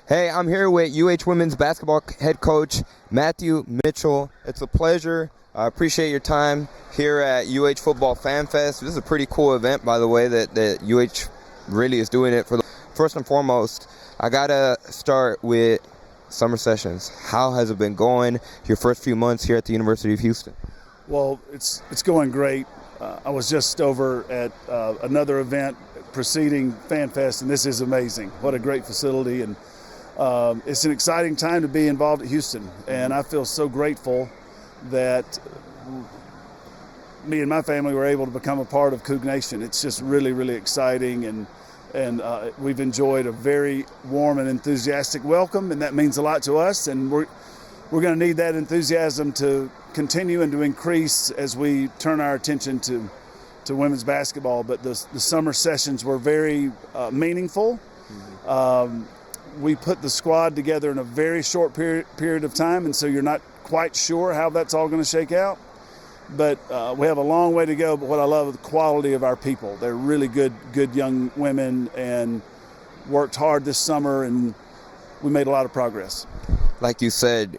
Hey, I'm here with UH women's basketball head coach Matthew Mitchell. It's a pleasure. I appreciate your time here at UH Football Fan Fest. This is a pretty cool event, by the way, that UH really is doing it for. First and foremost, I gotta start with summer sessions. How has it been going? Your first few months here at the University of Houston. Well, it's going great. I was just over at another event preceding Fan Fest, and this is amazing. What a great facility, and it's an exciting time to be involved at Houston, and I feel so grateful that me and my family were able to become a part of Coug Nation. It's just really, really exciting, and we've enjoyed a very warm and enthusiastic welcome, and that means a lot to us, and we're going to need that enthusiasm to continue and to increase as we turn our attention to women's basketball. But the summer sessions were very meaningful. We put the squad together in a very short period of time, and so you're not quite sure how that's all going to shake out. But we have a long way to go. But what I love is the quality of our people. They're really good young women and worked hard this summer, and we made a lot of progress. Like you said,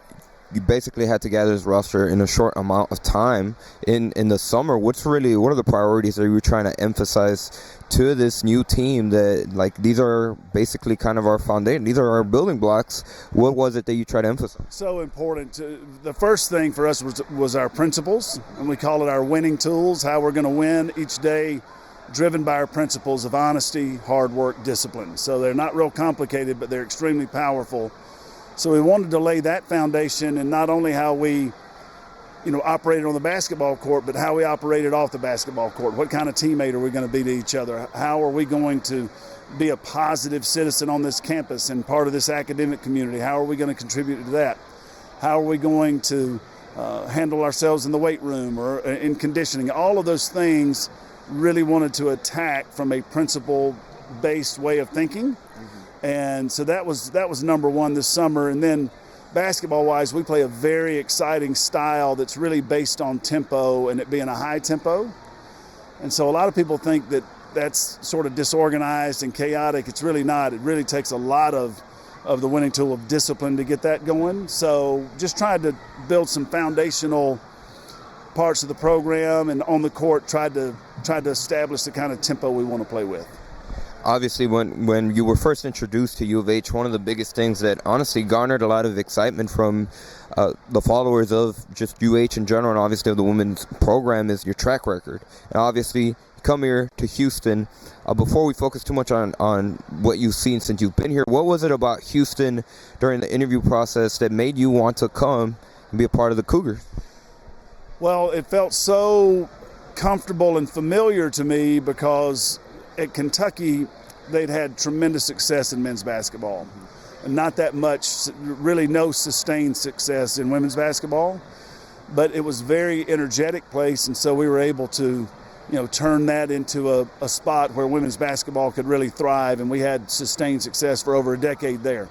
you basically had to gather this roster in a short amount of time. In the summer, what are the priorities that you were trying to emphasize to this new team that, like, these are basically kind of our foundation, these are our building blocks? What was it that you tried to emphasize? So important. The first thing for us was our principles, and we call it our winning tools, how we're going to win each day, driven by our principles of honesty, hard work, discipline. So they're not real complicated, but they're extremely powerful. So we wanted to lay that foundation, and not only how we operated on the basketball court, but how we operated off the basketball court. What kind of teammate are we going to be to each other? How are we going to be a positive citizen on this campus and part of this academic community? How are we going to contribute to that? How are we going to handle ourselves in the weight room or in conditioning? All of those things really wanted to attack from a principle-based way of thinking. And so that was number one this summer. And then basketball-wise, we play a very exciting style that's really based on tempo and it being a high tempo. And so a lot of people think that that's sort of disorganized and chaotic. It's really not. It really takes a lot of the winning tool of discipline to get that going. So just tried to build some foundational parts of the program, and on the court tried to establish the kind of tempo we want to play with. Obviously, when you were first introduced to U of H, one of the biggest things that honestly garnered a lot of excitement from the followers of just UH in general, and obviously of the women's program, is your track record. And obviously, you come here to Houston. Before we focus too much on what you've seen since you've been here, what was it about Houston during the interview process that made you want to come and be a part of the Cougars? Well, it felt so comfortable and familiar to me because at Kentucky, they'd had tremendous success in men's basketball, and not that much, really no sustained success in women's basketball. But it was a very energetic place, and so we were able to, turn that into a spot where women's basketball could really thrive, and we had sustained success for over a decade there.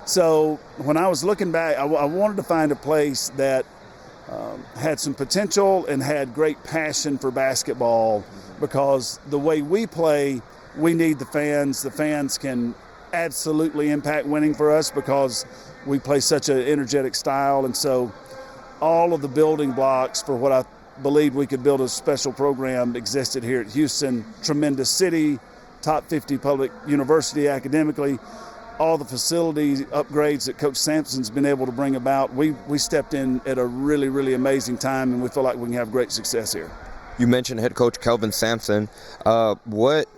So when I was looking back, I wanted to find a place that had some potential and had great passion for basketball, because the way we play, we need the fans. The fans can absolutely impact winning for us because we play such an energetic style. And so all of the building blocks for what I believed we could build a special program existed here at Houston. Tremendous city, top 50 public university academically. All the facility upgrades that Coach Sampson's been able to bring about, we stepped in at a really, really amazing time, and we feel like we can have great success here. You mentioned head coach Kelvin Sampson. What,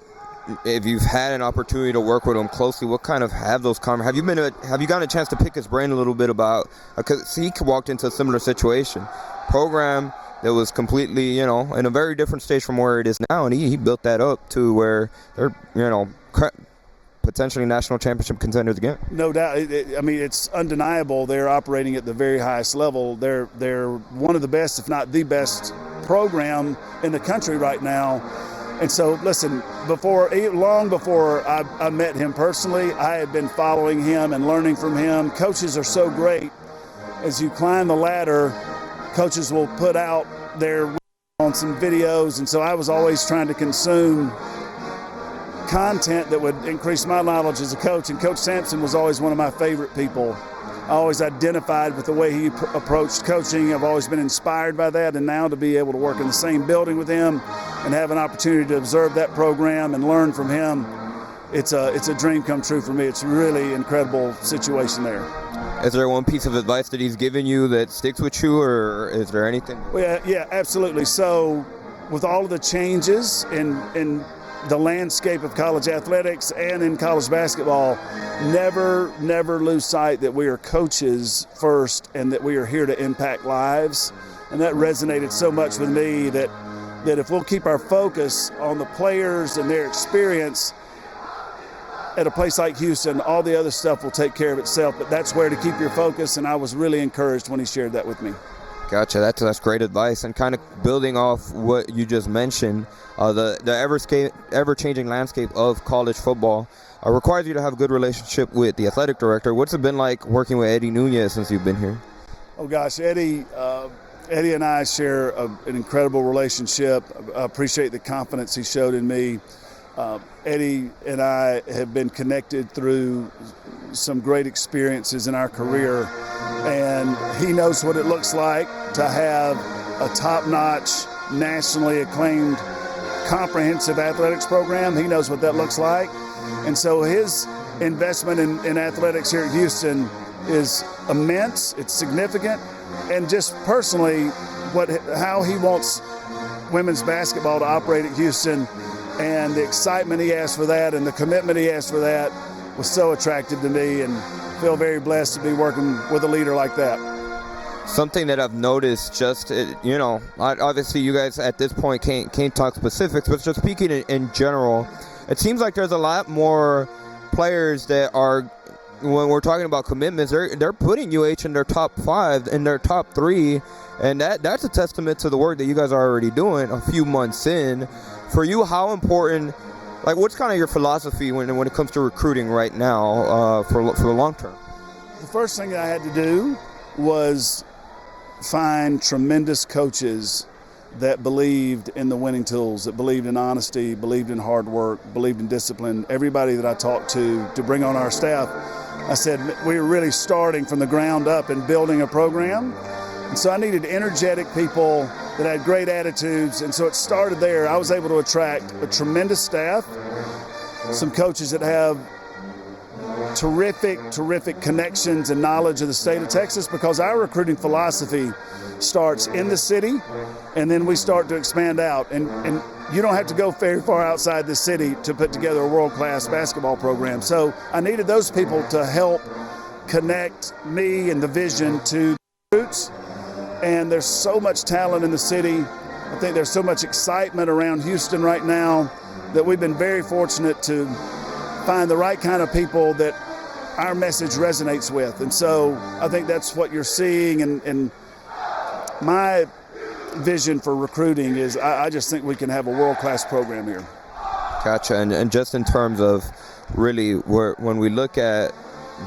if you've had an opportunity to work with him closely, what kind of have those conversations? Have you gotten a chance to pick his brain a little bit about, because he walked into a similar situation, program that was completely, in a very different stage from where it is now, and he built that up to where they're, potentially national championship contenders again. No doubt. It's undeniable they're operating at the very highest level. They're one of the best, if not the best, program in the country right now. And so, listen, long before I met him personally, I had been following him and learning from him. Coaches are so great. As you climb the ladder, coaches will put out their on some videos, and so I was always trying to consume content that would increase my knowledge as a coach. And Coach Sampson was always one of my favorite people. I always identified with the way he approached coaching. I've always been inspired by that, and now to be able to work in the same building with him and have an opportunity to observe that program and learn from him, it's a dream come true for me. It's a really incredible situation there. Is there one piece of advice that he's given you that sticks with you, or is there anything? Well, yeah, absolutely. So with all of the changes in the landscape of college athletics and in college basketball, never lose sight that we are coaches first and that we are here to impact lives. And that resonated so much with me that if we'll keep our focus on the players and their experience at a place like Houston, all the other stuff will take care of itself. But that's where to keep your focus, and I was really encouraged when he shared that with me. Gotcha. That's great advice. And kind of building off what you just mentioned, the ever-changing landscape of college football requires you to have a good relationship with the athletic director. What's it been like working with Eddie Yanez since you've been here? Oh gosh, Eddie and I share an incredible relationship. I appreciate the confidence he showed in me. Eddie and I have been connected through some great experiences in our career, and he knows what it looks like to have a top-notch, nationally acclaimed, comprehensive athletics program. He knows what that looks like. And so his investment in athletics here at Houston is immense, it's significant, and just personally how he wants women's basketball to operate at Houston and the excitement he has for that and the commitment he has for that was so attractive to me, and feel very blessed to be working with a leader like that. Something that I've noticed, just, obviously you guys at this point can't talk specifics, but just speaking in general, it seems like there's a lot more players that are, when we're talking about commitments, they're putting UH in their top 5, in their top 3, and that's a testament to the work that you guys are already doing a few months in. For you, how important, what's kind of your philosophy when it comes to recruiting right now for the long term? The first thing I had to do was find tremendous coaches that believed in the winning tools, that believed in honesty, believed in hard work, believed in discipline. Everybody that I talked to bring on our staff, I said we were really starting from the ground up and building a program. And so I needed energetic people that had great attitudes, and so it started there. I was able to attract a tremendous staff, some coaches that have terrific connections and knowledge of the state of Texas, because our recruiting philosophy starts in the city, and then we start to expand out. And you don't have to go very far outside the city to put together a world-class basketball program. So I needed those people to help connect me and the vision to the roots. And there's so much talent in the city. I think there's so much excitement around Houston right now that we've been very fortunate to find the right kind of people that our message resonates with. And so I think that's what you're seeing. And my vision for recruiting is I just think we can have a world-class program here. Gotcha. And just in terms of really when we look at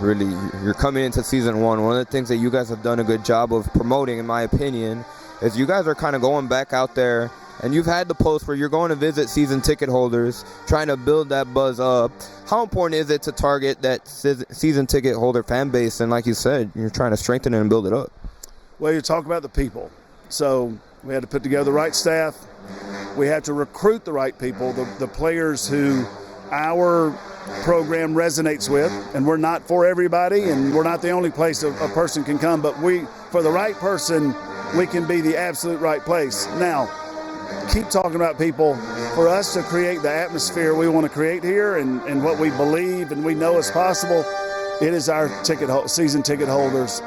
really, you're coming into season 1. One of the things that you guys have done a good job of promoting, in my opinion, is you guys are kind of going back out there, and you've had the post where you're going to visit season ticket holders, trying to build that buzz up. How important is it to target that season ticket holder fan base? And like you said, you're trying to strengthen it and build it up. Well, you talk about the people. So we had to put together the right staff. We had to recruit the right people, the players who our program resonates with, and we're not for everybody, and we're not the only place a person can come, but for the right person, we can be the absolute right place. Now, keep talking about people. For us to create the atmosphere we want to create here and what we believe and we know is possible, it is our season ticket holders.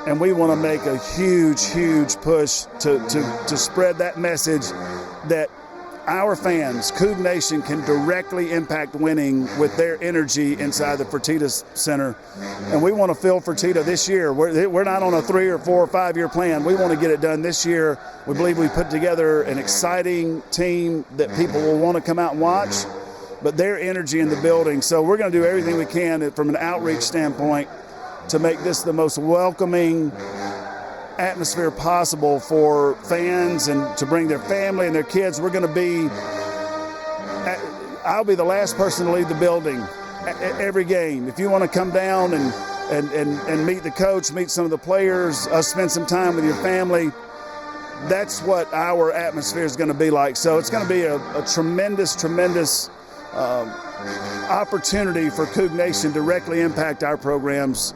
And we want to make a huge push to spread that message that our fans, Coug Nation, can directly impact winning with their energy inside the Fertitta Center. And we want to fill Fertitta this year. We're not on a 3 or 4 or 5 year plan. We want to get it done this year. We believe we put together an exciting team that people will want to come out and watch, but their energy in the building. So we're going to do everything we can from an outreach standpoint to make this the most welcoming atmosphere possible for fans and to bring their family and their kids. We're going to be, I'll be the last person to leave the building every game. If you want to come down and meet the coach, meet some of the players, spend some time with your family, that's what our atmosphere is going to be like. So it's going to be a tremendous opportunity for Coug Nation to directly impact our program's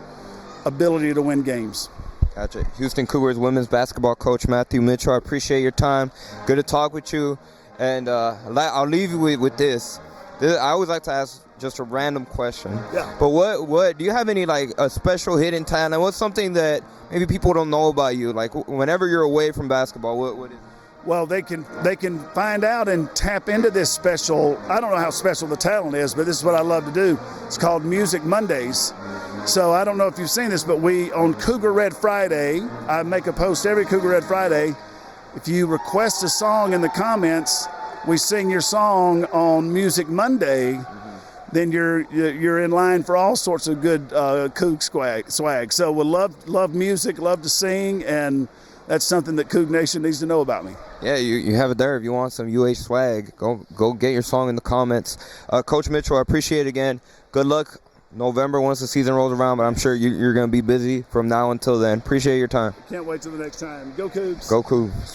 ability to win games. Gotcha. Houston Cougars women's basketball coach Matthew Mitchell, I appreciate your time. Good to talk with you. And I'll leave you with this. I always like to ask just a random question. Yeah. But what do you have any like a special hidden talent? What's something that maybe people don't know about you? Like whenever you're away from basketball, what is it? Well, they can find out and tap into this special. I don't know how special the talent is, but this is what I love to do. It's called Music Mondays. So I don't know if you've seen this, but on Cougar Red Friday, I make a post every Cougar Red Friday. If you request a song in the comments, we sing your song on Music Monday. Then you're in line for all sorts of good Coug swag. So we love music, love to sing, and that's something that Coug Nation needs to know about me. Yeah, you have it there. If you want some UH swag, go get your song in the comments. Coach Mitchell, I appreciate it again. Good luck November once the season rolls around, but I'm sure you're going to be busy from now until then. Appreciate your time. Can't wait till the next time. Go Cougs. Go Cougs.